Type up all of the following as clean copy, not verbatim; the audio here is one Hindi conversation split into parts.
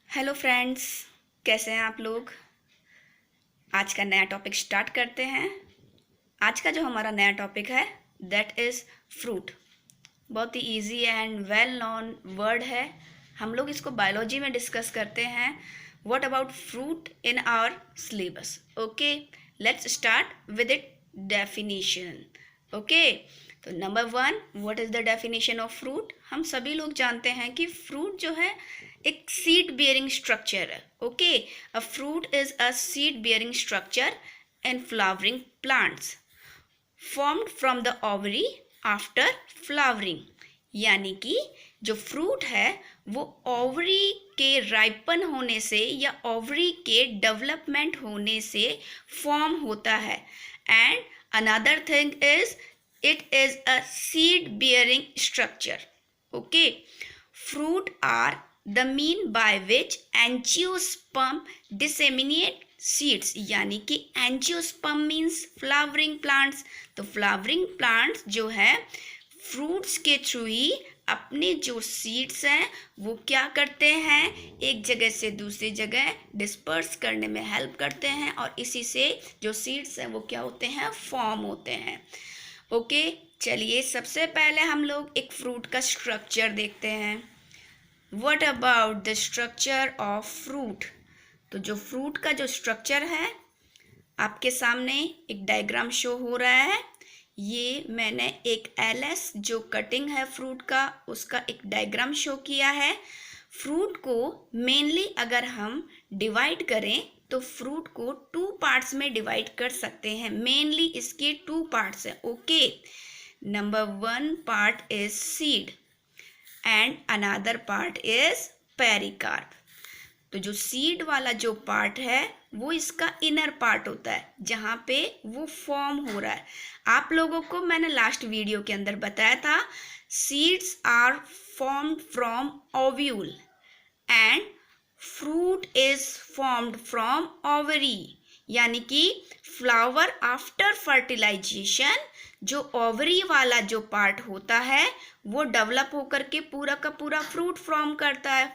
हेलो फ्रेंड्स, कैसे हैं आप लोग। आज का नया टॉपिक स्टार्ट करते हैं। आज का जो हमारा नया टॉपिक है दैट इज़ फ्रूट। बहुत ही easy and well known word है। हम लोग इसको बायोलॉजी में डिस्कस करते हैं। What about fruit in our syllabus. Okay, let's start with it definition. Okay, तो number 1, what is the definition of fruit. हम सभी लोग जानते हैं कि फ्रूट जो है एक सीड बियरिंग स्ट्रक्चर है। Okay, a fruit is a seed bearing structure in flowering plants formed from the ovary after flowering. यानी कि जो फ्रूट है वो ओवरी के राइपन होने से या ओवरी के डेवलपमेंट होने से फॉर्म होता है। And another thing is it is a seed bearing structure. Okay, fruit are the mean by which angiosperm disseminate seeds। यानी कि एंजियोस्पर्म मीन्स फ्लावरिंग प्लांट्स। तो फ्लावरिंग प्लांट्स जो है फ्रूट्स के थ्रू ही अपने जो सीड्स हैं वो क्या करते हैं, एक जगह से दूसरी जगह डिस्पर्स करने में हेल्प करते हैं और इसी से जो सीड्स हैं वो क्या होते हैं, फॉर्म होते हैं। ओके, चलिए सबसे पहले हम लोग एक फ्रूट का स्ट्रक्चर देखते हैं। What about the structure of fruit. तो जो फ्रूट का जो स्ट्रक्चर है आपके सामने एक डायग्राम शो हो रहा है। ये मैंने एक एलएस जो कटिंग है फ्रूट का उसका एक डायग्राम शो किया है। फ्रूट को मेनली अगर हम डिवाइड करें तो फ्रूट को 2 पार्ट्स में डिवाइड कर सकते हैं। मेनली इसके 2 पार्ट्स हैं। Okay, number 1 part is seed and another part is pericarp. तो जो सीड वाला जो पार्ट है वो इसका इनर पार्ट होता है जहाँ पे वो फॉर्म हो रहा है। आप लोगों को मैंने लास्ट वीडियो के अंदर बताया था seeds are formed from ovule and fruit is formed from ovary. यानी कि फ्लावर आफ्टर फर्टिलाइजेशन जो ओवरी वाला जो पार्ट होता है वो डेवलप होकर के पूरा का पूरा फ्रूट फॉर्म करता है।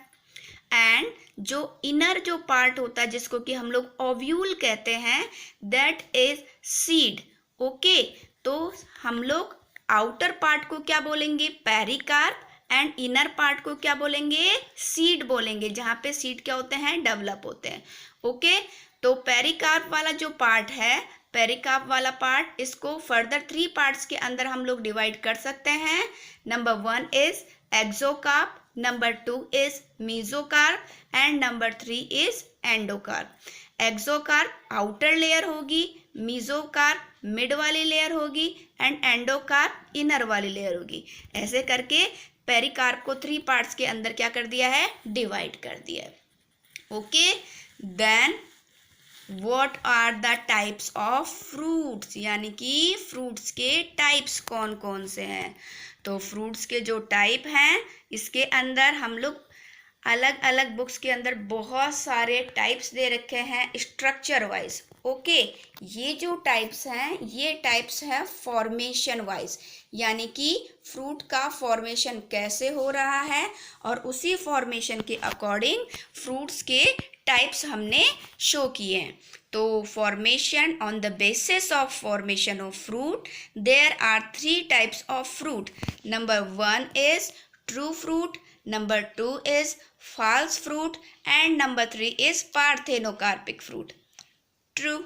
एंड जो इनर जो पार्ट होता है जिसको कि हम लोग ओव्यूल कहते हैं दैट इज सीड। ओके, तो हम लोग आउटर पार्ट को क्या बोलेंगे, पेरिकार्प, एंड इनर पार्ट को क्या बोलेंगे, सीड बोलेंगे, जहाँ पे सीड क्या होते हैं, डेवलप होते हैं। ओके, तो पेरिकार्प वाला जो पार्ट है, पेरिकार्प वाला पार्ट इसको फर्दर 3 पार्ट्स के अंदर हम लोग डिवाइड कर सकते हैं। Number 1 is एक्सोकार्प, number 2 is mesocarp and number 3 is endocarp. एक्सोकार्प outer layer होगी, मीजोकार्प मिड वाली लेयर होगी एंड एंडोकार्प इनर वाली लेयर होगी। ऐसे करके पेरिकार्प को 3 पार्ट्स के अंदर क्या कर दिया है, डिवाइड कर दिया है। Okay, then what are the types of fruits. यानी कि फ्रूट्स के टाइप्स कौन कौन से हैं। तो फ्रूट्स के जो टाइप हैं इसके अंदर हम लोग अलग अलग बुक्स के अंदर बहुत सारे टाइप्स दे रखे हैं स्ट्रक्चर वाइज। ओके, ये जो टाइप्स हैं ये टाइप्स हैं फॉर्मेशन वाइज। यानी कि फ्रूट का फॉर्मेशन कैसे हो रहा है और उसी फॉर्मेशन के अकॉर्डिंग फ्रूट्स के टाइप्स हमने शो किए हैं। तो formation on the basis of formation of fruit there are 3 types of fruit. Number 1 is true fruit, number 2 is false fruit and number 3 is parthenocarpic fruit। True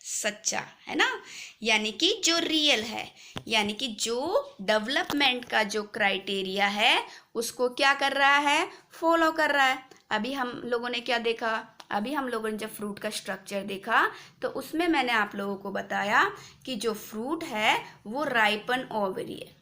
सच्चा है ना, यानी कि जो रियल है, यानी कि जो डेवलपमेंट का जो क्राइटेरिया है उसको क्या कर रहा है, फॉलो कर रहा है। अभी हम लोगों ने क्या देखा, अभी हम लोगों ने जब फ्रूट का स्ट्रक्चर देखा तो उसमें मैंने आप लोगों को बताया कि जो फ्रूट है वो राइपन ओवरी है।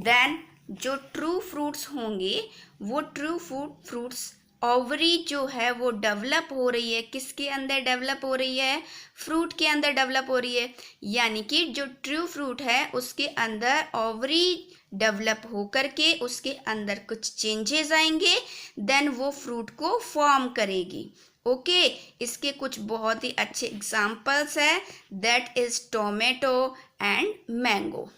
देन जो ट्रू फ्रूट्स होंगे वो ट्रू फ्रूट्स ओवरी जो है वो डेवलप हो रही है, किसके अंदर डेवलप हो रही है, फ्रूट के अंदर डेवलप हो रही है। यानी कि जो ट्रू फ्रूट है उसके अंदर ओवरी डेवलप होकर के उसके अंदर कुछ चेंजेस आएंगे, देन वो फ्रूट को फॉर्म करेगी। ओके, इसके कुछ बहुत ही अच्छे एग्जाम्पल्स है that is tomato and mango.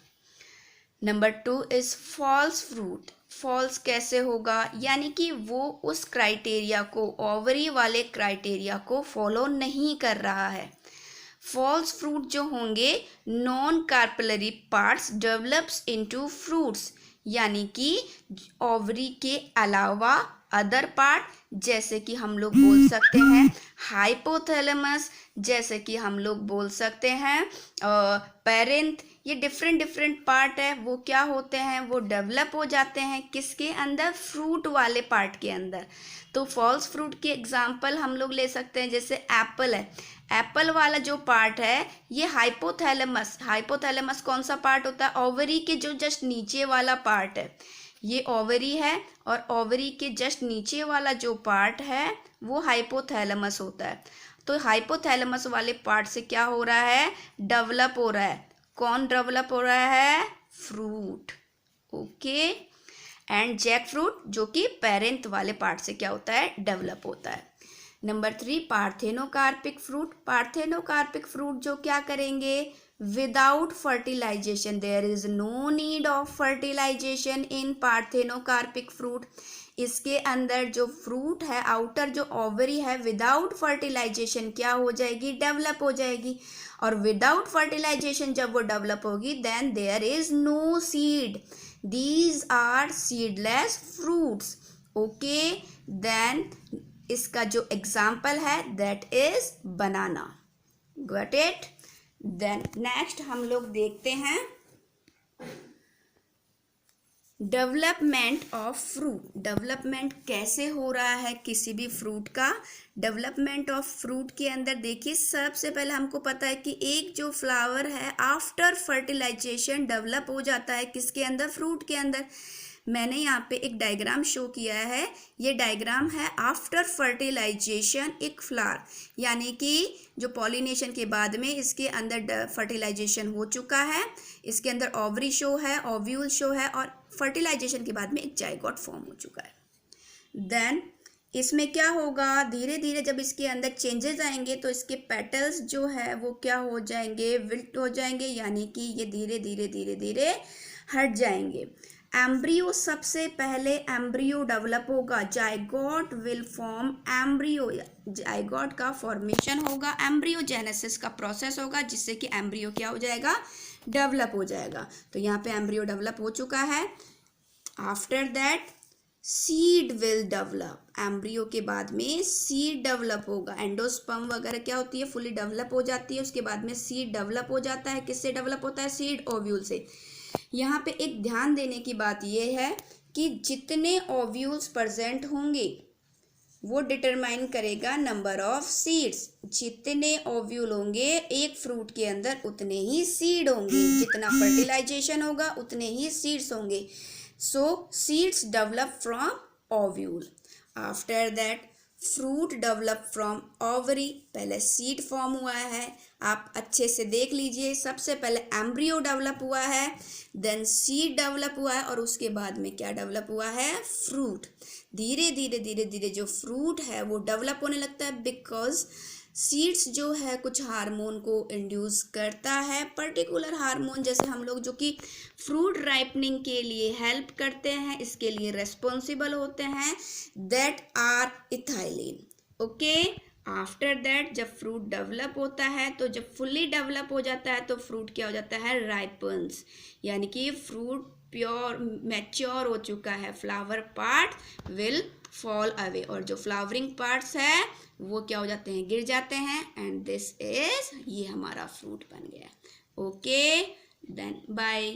Number 2 is false fruit. False कैसे होगा, यानी कि वो उस क्राइटेरिया को, ओवरी वाले क्राइटेरिया को फॉलो नहीं कर रहा है। फॉल्स फ्रूट जो होंगे, non carpellary parts develops into fruits, यानी कि ओवरी के अलावा अदर पार्ट, जैसे कि हम लोग बोल सकते हैं हाइपोथैलेमस, जैसे कि हम लोग बोल सकते हैं पेरेंथ, ये डिफरेंट डिफरेंट पार्ट है, वो क्या होते हैं, वो डेवलप हो जाते हैं किसके अंदर, फ्रूट वाले पार्ट के अंदर। तो फॉल्स फ्रूट की एग्जांपल हम लोग ले सकते हैं, जैसे एप्पल है, एप्पल वाला जो पार्ट है ये हाइपोथैलेमस, हाइपोथैलेमस कौन सा पार्ट होता है, ओवरी के जो जस्ट नीचे वाला पार्ट है, ये ओवरी है और ओवरी के जस्ट नीचे वाला जो पार्ट है वो हाइपोथैलेमस होता है। तो हाइपोथैलेमस वाले पार्ट से क्या हो रहा है, डेवलप हो रहा है, कौन डेवलप हो रहा है, fruit. Okay, and jackfruit जो कि पेरेंट वाले पार्ट से क्या होता है, डेवलप होता है। Number 3, parthenocarpic fruit. Parthenocarpic fruit जो क्या करेंगे, without fertilization, there is no need of fertilization in parthenocarpic fruit. इसके अंदर जो फ्रूट है, आउटर जो ओवरी है, विदाउट फर्टिलाइजेशन क्या हो जाएगी, डेवलप हो जाएगी। और विदाउट फर्टिलाइजेशन जब वो डेवलप होगी, then there is no seed, these are seedless fruits. Okay, then इसका जो एग्जाम्पल है that is banana. Got it. Then next हम लोग देखते हैं डेवलपमेंट ऑफ फ्रूट। डेवलपमेंट कैसे हो रहा है किसी भी फ्रूट का। डेवलपमेंट ऑफ फ्रूट के अंदर देखिए, सबसे पहले हमको पता है कि एक जो फ्लावर है आफ्टर फर्टिलाइजेशन डेवलप हो जाता है किसके अंदर, फ्रूट के अंदर। मैंने यहाँ पे एक डायग्राम शो किया है, ये डायग्राम है आफ्टर फर्टिलाइजेशन एक फ्लावर, यानी कि जो पॉलिनेशन के बाद में इसके अंदर फर्टिलाइजेशन हो चुका है, इसके अंदर ओवरी शो है, ओव्यूल शो है, और फर्टिलाइजेशन के बाद में एक जाइगोट फॉर्म हो चुका है। देन इसमें क्या होगा, धीरे धीरे जब इसके अंदर चेंजेस आएंगे तो इसके पेटल्स जो है वो क्या हो जाएंगे, विल्ट हो जाएंगे, यानी कि ये धीरे धीरे धीरे धीरे हट जाएंगे। एम्ब्रियो, सबसे पहले एम्ब्रियो डेवलप होगा, zygote will form embryo, zygote का फॉर्मेशन होगा, एम्ब्रियोजेनेसिस का प्रोसेस होगा, जिससे कि एम्ब्रियो क्या हो जाएगा, डेवलप हो जाएगा। तो यहाँ पे एम्ब्रियो डेवलप हो चुका है। After that seed will develop, embryo के बाद में सीड डेवलप होगा, एंडोस्पर्म वगैरह क्या होती है, फुली डेवलप हो जाती है, उसके बाद में सीड डेवलप हो जाता है। किससे डेवलप होता है, सीड, ओव्यूल से। यहाँ पे एक ध्यान देने की बात यह है कि जितने ओव्यूल्स प्रेजेंट होंगे वो डिटरमाइन करेगा नंबर ऑफ सीड्स। जितने ओव्यूल होंगे एक फ्रूट के अंदर उतने ही सीड होंगे, जितना फर्टिलाइजेशन होगा उतने ही सीड्स होंगे। So seeds develop from ovule. After that fruit develop from ovary, पहले सीड फॉर्म हुआ है, आप अच्छे से देख लीजिए, सबसे पहले एम्ब्रियो डेवलप हुआ है, देन सीड डेवलप हुआ है, और उसके बाद में क्या डेवलप हुआ है, फ्रूट। धीरे धीरे धीरे धीरे जो फ्रूट है वो डेवलप होने लगता है, बिकॉज सीड्स जो है कुछ हार्मोन को इंड्यूस करता है, पर्टिकुलर हार्मोन, जैसे हम लोग जो कि फ्रूट राइपनिंग के लिए हेल्प करते हैं, इसके लिए रेस्पॉन्सिबल होते हैं, that are ethylene. Okay, after that जब फ्रूट डेवलप होता है, तो जब फुल्ली डेवलप हो जाता है तो फ्रूट क्या हो जाता है, राइपन्स, यानी कि फ्रूट प्योर मैच्योर हो चुका है, flower part will fall away, और जो फ्लावरिंग पार्ट्स है वो क्या हो जाते हैं, गिर जाते हैं, एंड दिस इज, ये हमारा फ्रूट बन गया। Okay, then bye.